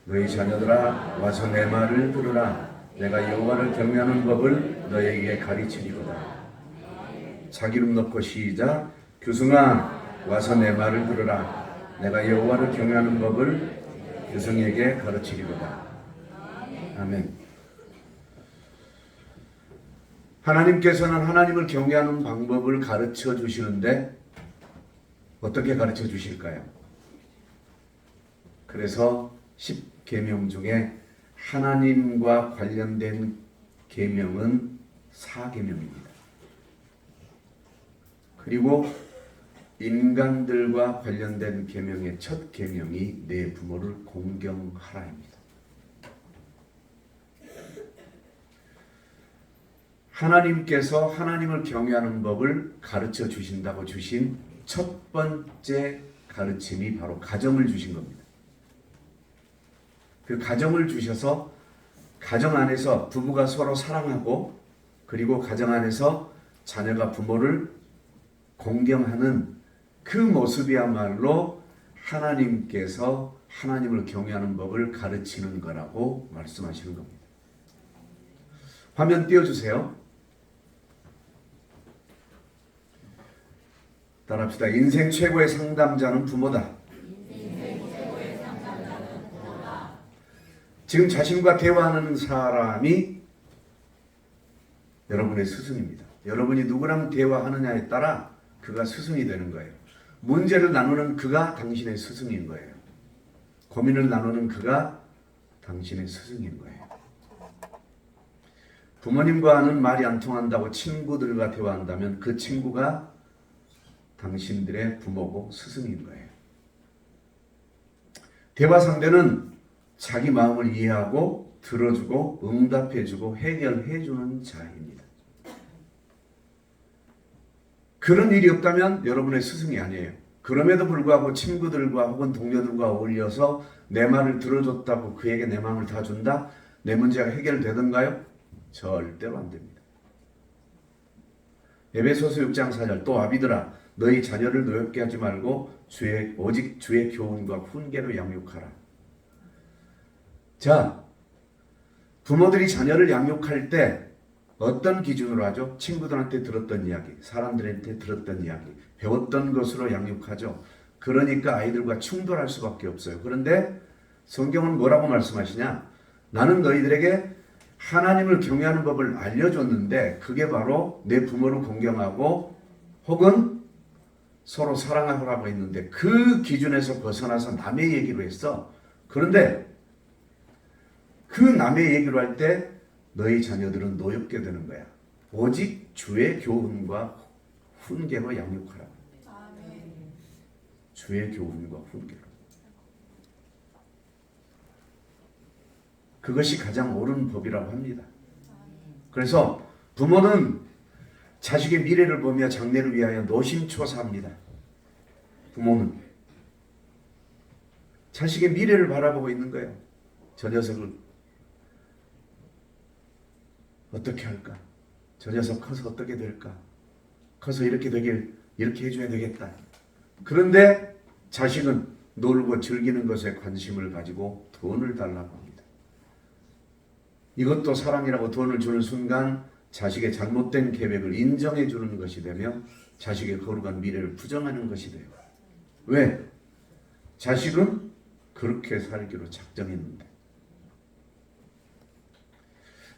너희 자녀들아 와서 내 말을 들으라. 내가 여호와를 경외하는 법을 너희에게 가르치리로다. 자기 이름 넣고 시작. 규승아 와서 내 말을 들으라. 내가 여호와를 경외하는 법을 규승에게 가르치리로다. 아멘. 하나님께서는 하나님을 경외하는 방법을 가르쳐 주시는데 어떻게 가르쳐 주실까요? 그래서 10계명 중에 하나님과 관련된 계명은 4계명입니다. 그리고 인간들과 관련된 계명의 첫 계명이 내 부모를 공경하라입니다. 하나님께서 하나님을 경외하는 법을 가르쳐 주신다고 주신 첫 번째 가르침이 바로 가정을 주신 겁니다. 그 가정을 주셔서 가정 안에서 부부가 서로 사랑하고 그리고 가정 안에서 자녀가 부모를 공경하는 그 모습이야말로 하나님께서 하나님을 경외하는 법을 가르치는 거라고 말씀하시는 겁니다. 화면 띄워주세요. 따라합시다. 인생 최고의 상담자는 부모다. 지금 자신과 대화하는 사람이 여러분의 스승입니다. 여러분이 누구랑 대화하느냐에 따라 그가 스승이 되는 거예요. 문제를 나누는 그가 당신의 스승인 거예요. 고민을 나누는 그가 당신의 스승인 거예요. 부모님과는 말이 안 통한다고 친구들과 대화한다면 그 친구가 당신들의 부모고 스승인 거예요. 대화 상대는 자기 마음을 이해하고 들어주고 응답해주고 해결해주는 자입니다. 그런 일이 없다면 여러분의 스승이 아니에요. 그럼에도 불구하고 친구들과 혹은 동료들과 어울려서 내 말을 들어줬다고 그에게 내 마음을 다 준다? 내 문제가 해결되던가요? 절대로 안 됩니다. 에베소서 6장 4절 또 아비들아 너희 자녀를 노엽게 하지 말고 오직 주의 교훈과 훈계로 양육하라. 자, 부모들이 자녀를 양육할 때 어떤 기준으로 하죠? 친구들한테 들었던 이야기, 사람들한테 들었던 이야기, 배웠던 것으로 양육하죠. 그러니까 아이들과 충돌할 수밖에 없어요. 그런데 성경은 뭐라고 말씀하시냐? 나는 너희들에게 하나님을 경외하는 법을 알려줬는데 그게 바로 내 부모를 공경하고 혹은 서로 사랑하라고 했는데 그 기준에서 벗어나서 남의 얘기로 했어. 그런데 그 남의 얘기로 할 때 너희 자녀들은 노엽게 되는 거야. 오직 주의 교훈과 훈계로 양육하라. 주의 교훈과 훈계로. 그것이 가장 옳은 법이라고 합니다. 그래서 부모는 자식의 미래를 보며 장래를 위하여 노심초사합니다. 부모는 자식의 미래를 바라보고 있는 거예요. 저 녀석을 어떻게 할까? 저 녀석 커서 어떻게 될까? 커서 이렇게 되길 이렇게 해줘야 되겠다. 그런데 자식은 놀고 즐기는 것에 관심을 가지고 돈을 달라고 합니다. 이것도 사랑이라고 돈을 주는 순간 자식의 잘못된 계획을 인정해 주는 것이 되며 자식의 거룩한 미래를 부정하는 것이 돼요. 왜? 자식은 그렇게 살기로 작정했는데.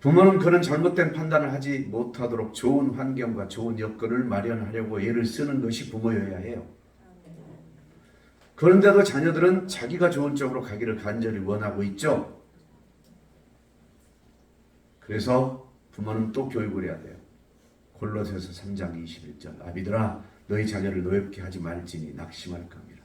부모는 그런 잘못된 판단을 하지 못하도록 좋은 환경과 좋은 여건을 마련하려고 애를 쓰는 것이 부모여야 해요. 그런데도 자녀들은 자기가 좋은 쪽으로 가기를 간절히 원하고 있죠. 그래서 부모는 또 교육을 해야 돼요. 골로새서 3장 21절 아비들아 너희 자녀를 노엽게 하지 말지니 낙심할 겁니다.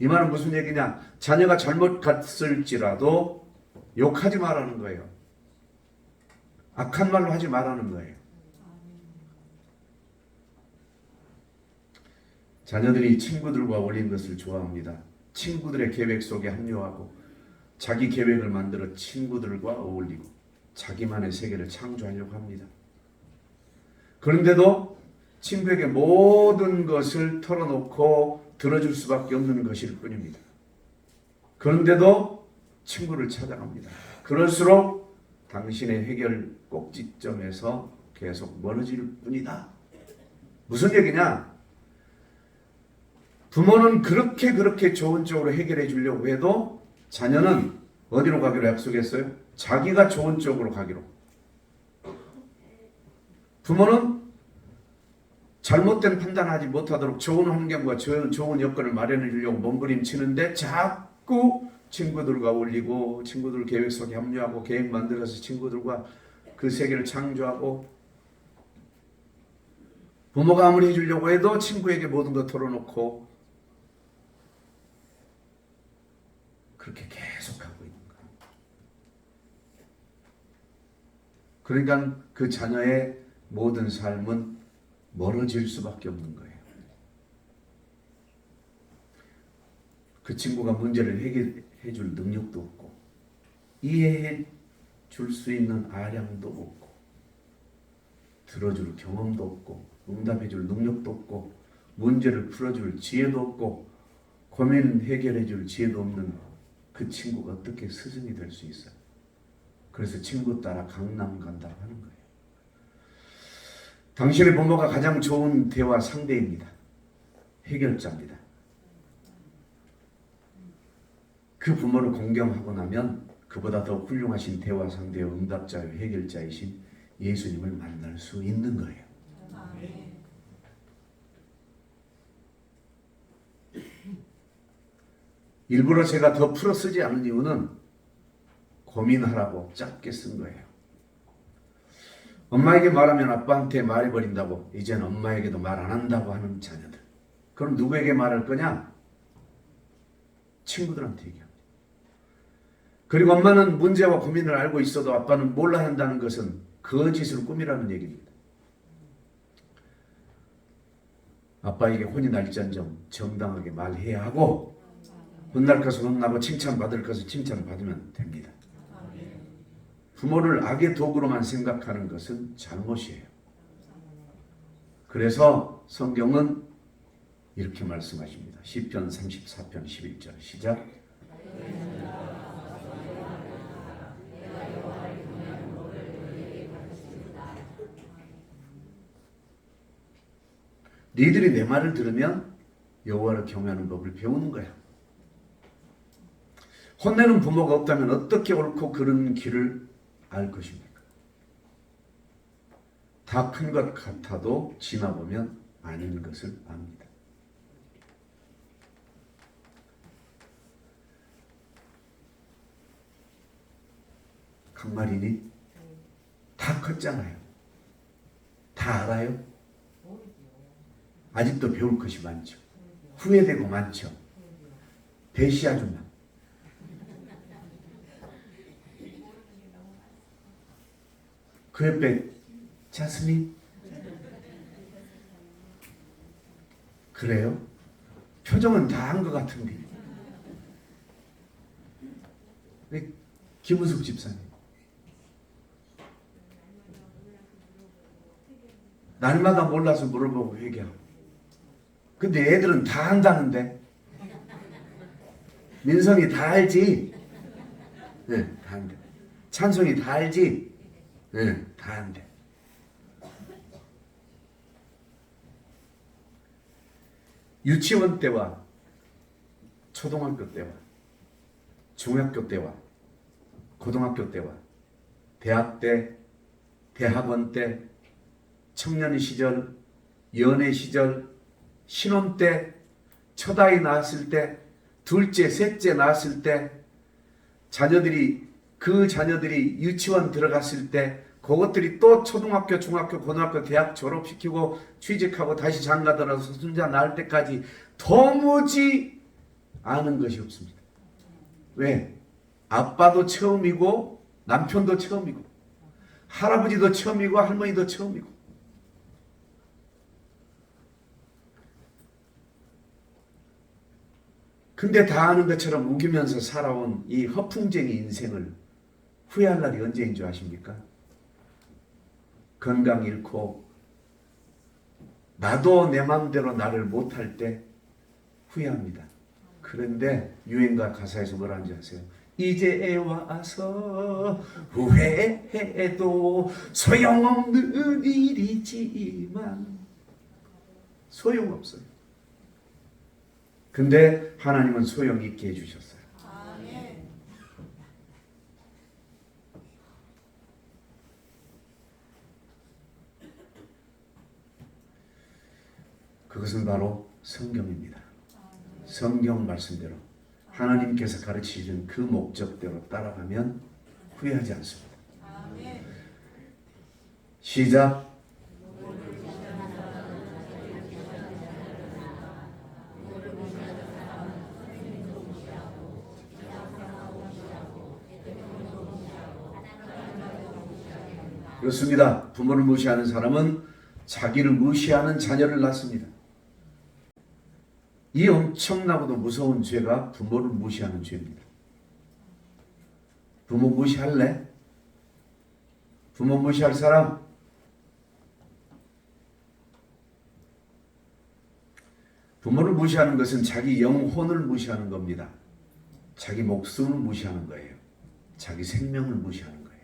이 말은 무슨 얘기냐? 자녀가 잘못 갔을지라도 욕하지 말라는 거예요. 악한 말로 하지 말라는 거예요. 자녀들이 친구들과 어울리는 것을 좋아합니다. 친구들의 계획 속에 합류하고 자기 계획을 만들어 친구들과 어울리고 자기만의 세계를 창조하려고 합니다. 그런데도 친구에게 모든 것을 털어놓고 들어줄 수밖에 없는 것일 뿐입니다. 그런데도 친구를 찾아갑니다. 그럴수록 당신의 해결 꼭지점에서 계속 멀어질 뿐이다. 무슨 얘기냐? 부모는 그렇게 좋은 쪽으로 해결해 주려고 해도 자녀는 어디로 가기로 약속했어요? 자기가 좋은 쪽으로 가기로. 부모는 잘못된 판단하지 못하도록 좋은 환경과 좋은 여건을 마련해 주려고 몸부림치는데 자꾸 친구들과 어울리고 친구들 계획 속에 합류하고 계획 만들어서 친구들과 그 세계를 창조하고, 부모가 아무리 해주려고 해도 친구에게 모든 것 털어놓고 그렇게 계속 하고 있는 거예요. 그러니까 그 자녀의 모든 삶은 멀어질 수밖에 없는 거예요. 그 친구가 문제를 해결해 줄 능력도 없고 이해해 줄 수 있는 아량도 없고 들어줄 경험도 없고 응답해 줄 능력도 없고 문제를 풀어줄 지혜도 없고 고민 해결해 줄 지혜도 없는 그 친구가 어떻게 스승이 될 수 있어요? 그래서 친구 따라 강남 간다고 하는 거예요. 당신의 부모가 가장 좋은 대화 상대입니다. 해결자입니다. 그 부모를 공경하고 나면 그보다 더 훌륭하신 대화 상대요, 응답자요, 해결자이신 예수님을 만날 수 있는 거예요. 일부러 제가 더 풀어 쓰지 않은 이유는 고민하라고 짧게 쓴 거예요. 엄마에게 말하면 아빠한테 말해버린다고 이제는 엄마에게도 말 안 한다고 하는 자녀들. 그럼 누구에게 말할 거냐? 친구들한테 얘기합니다. 그리고 엄마는 문제와 고민을 알고 있어도 아빠는 몰라야 한다는 것은 거짓을 꾸미라는 얘기입니다. 아빠에게 혼이 날지언정 정당하게 말해야 하고 혼날 것은 혼나고 칭찬받을 것은 칭찬받으면 됩니다. 부모를 악의 도구로만 생각하는 것은 잘못이에요. 그래서 성경은 이렇게 말씀하십니다. 시편 34편 11절 시작. 니들이 내 말을 들으면 여호와를 경외하는 법을 배우는 거야. 혼내는 부모가 없다면 어떻게 옳고 그른 길을 알 것입니까? 다 큰 것 같아도 지나보면 아닌 것을 압니다. 강마린이 다 컸잖아요. 다 알아요? 아직도 배울 것이 많죠. 후회되고 많죠. 배시 아줌마. 그 옆에 자스민. 그래요? 표정은 다 한 것 같은데. 김은숙 집사님. 날마다 몰라서 물어보고 회개하고. 근데 애들은 다 안다는데. 민성이 다 알지? 네, 다 안돼. 찬송이 다 알지? 네, 다 안돼. 유치원 때와 초등학교 때와 중학교 때와 고등학교 때와 대학 때, 대학원 때, 청년 시절, 연애 시절, 신혼 때, 첫 아이 낳았을 때, 둘째, 셋째 낳았을 때, 그 자녀들이 유치원 들어갔을 때, 그것들이 또 초등학교, 중학교, 고등학교, 대학 졸업시키고 취직하고 다시 장가 들어서 손자 낳을 때까지 도무지 아는 것이 없습니다. 왜? 아빠도 처음이고 남편도 처음이고 할아버지도 처음이고 할머니도 처음이고. 근데 다 아는 것처럼 우기면서 살아온 이 허풍쟁이 인생을 후회할 날이 언제인 줄 아십니까? 건강 잃고 나도 내 마음대로 나를 못할 때 후회합니다. 그런데 유행가 가사에서 뭐라는지 아세요? 이제 와서 후회해도 소용없는 일이지만 소용없어요. 근데 하나님은 소용있게 해주셨어요. 그것은 바로 성경입니다. 성경 말씀대로 하나님께서 가르치신 그 목적대로 따라가면 후회하지 않습니다. 시작. 그렇습니다. 부모를 무시하는 사람은 자기를 무시하는 자녀를 낳습니다. 이 엄청나고도 무서운 죄가 부모를 무시하는 죄입니다. 부모 무시할래? 부모 무시할 사람? 부모를 무시하는 것은 자기 영혼을 무시하는 겁니다. 자기 목숨을 무시하는 거예요. 자기 생명을 무시하는 거예요.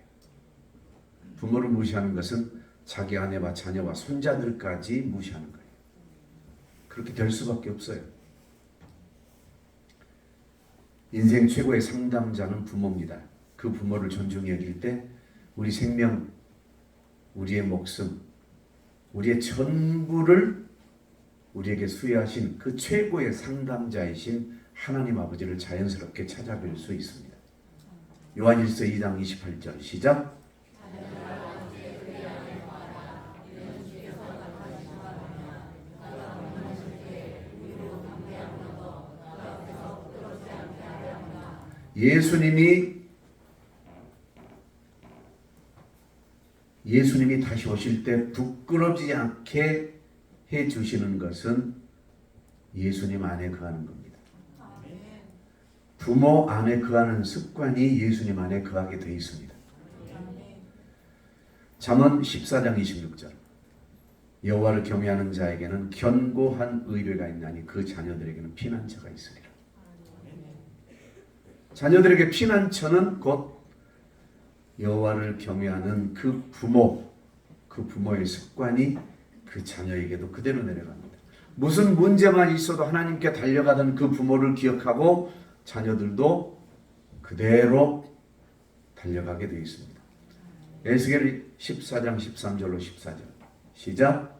부모를 무시하는 것은 자기 아내와 자녀와 손자들까지 무시하는 거예요. 그렇게 될 수밖에 없어요. 인생 최고의 상담자는 부모입니다. 그 부모를 존중히 여길 때 우리 생명, 우리의 목숨, 우리의 전부를 우리에게 수여하신 그 최고의 상담자이신 하나님 아버지를 자연스럽게 찾아뵐 수 있습니다. 요한일서 2장 28절 시작. 예수님이 다시 오실 때 부끄럽지 않게 해주시는 것은 예수님 안에 거하는 겁니다. 부모 안에 거하는 습관이 예수님 안에 거하게 되어 있습니다. 잠언 14장 26절 여호와를 경외하는 자에게는 견고한 의뢰가 있나니 그 자녀들에게는 피난처가 있으리라. 자녀들에게 피난처는 곧 여호와를 경외하는 그 부모의 습관이 그 자녀에게도 그대로 내려갑니다. 무슨 문제만 있어도 하나님께 달려가던 그 부모를 기억하고 자녀들도 그대로 달려가게 되어 있습니다. 에스겔 14장 13절로 14절 시작.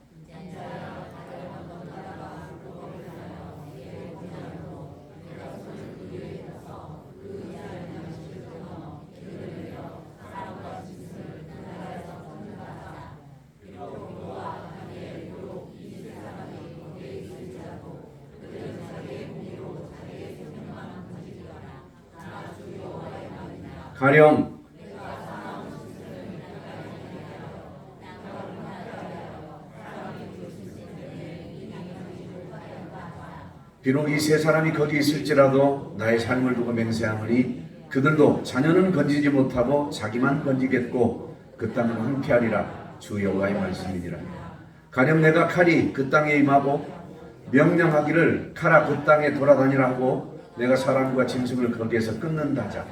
가령 비록 이 세 사람이 거기 있을지라도 나의 삶을 두고 맹세하노니 그들도 자녀는 건지지 못하고 자기만 건지겠고 그 땅은 황폐하리라. 주 여호와의 말씀이니라. 가령 내가 칼이 그 땅에 임하고 명령하기를 가라 그 땅에 돌아다니라 하고 내가 사람과 짐승을 거기에서 끊는다 하자.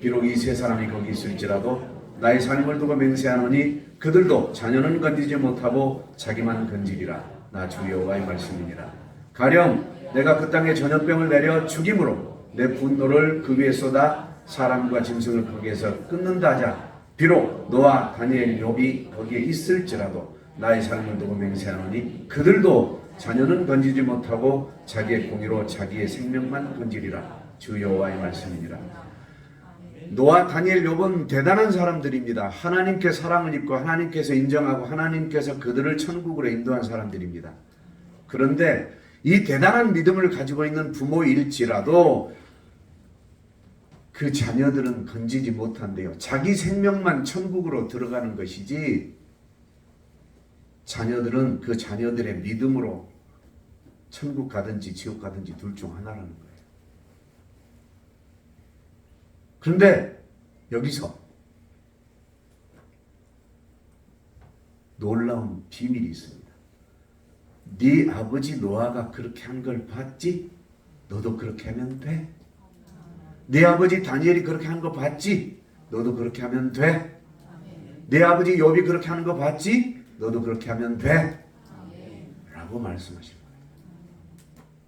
비록 이 세 사람이 거기 있을지라도 나의 삶을 두고 맹세하노니 그들도 자녀는 건지지 못하고 자기만 건지리라. 나 주 여호와의 말씀이니라. 가령 내가 그 땅에 전염병을 내려 죽임으로 내 분노를 그 위에 쏟아 사람과 짐승을 거기에서 끊는다 하자. 비록 너와 다니엘 욥이 거기에 있을지라도 나의 삶을 두고 맹세하노니 그들도 자녀는 건지지 못하고 자기의 공의로 자기의 생명만 건지리라. 주 여호와의 말씀이니라. 노아, 다니엘, 욥은 대단한 사람들입니다. 하나님께 사랑을 입고 하나님께서 인정하고 하나님께서 그들을 천국으로 인도한 사람들입니다. 그런데 이 대단한 믿음을 가지고 있는 부모일지라도 그 자녀들은 건지지 못한대요. 자기 생명만 천국으로 들어가는 것이지 자녀들은 그 자녀들의 믿음으로 천국 가든지 지옥 가든지 둘 중 하나라는 거예요. 그런데 여기서 놀라운 비밀이 있습니다. 네 아버지 노아가 그렇게 한 걸 봤지? 너도 그렇게 하면 돼? 네 아버지 다니엘이 그렇게 하는 거 봤지? 너도 그렇게 하면 돼. 네 아버지 욥이 그렇게 하는 거 봤지? 너도 그렇게 하면 돼. 라고 말씀하십니다.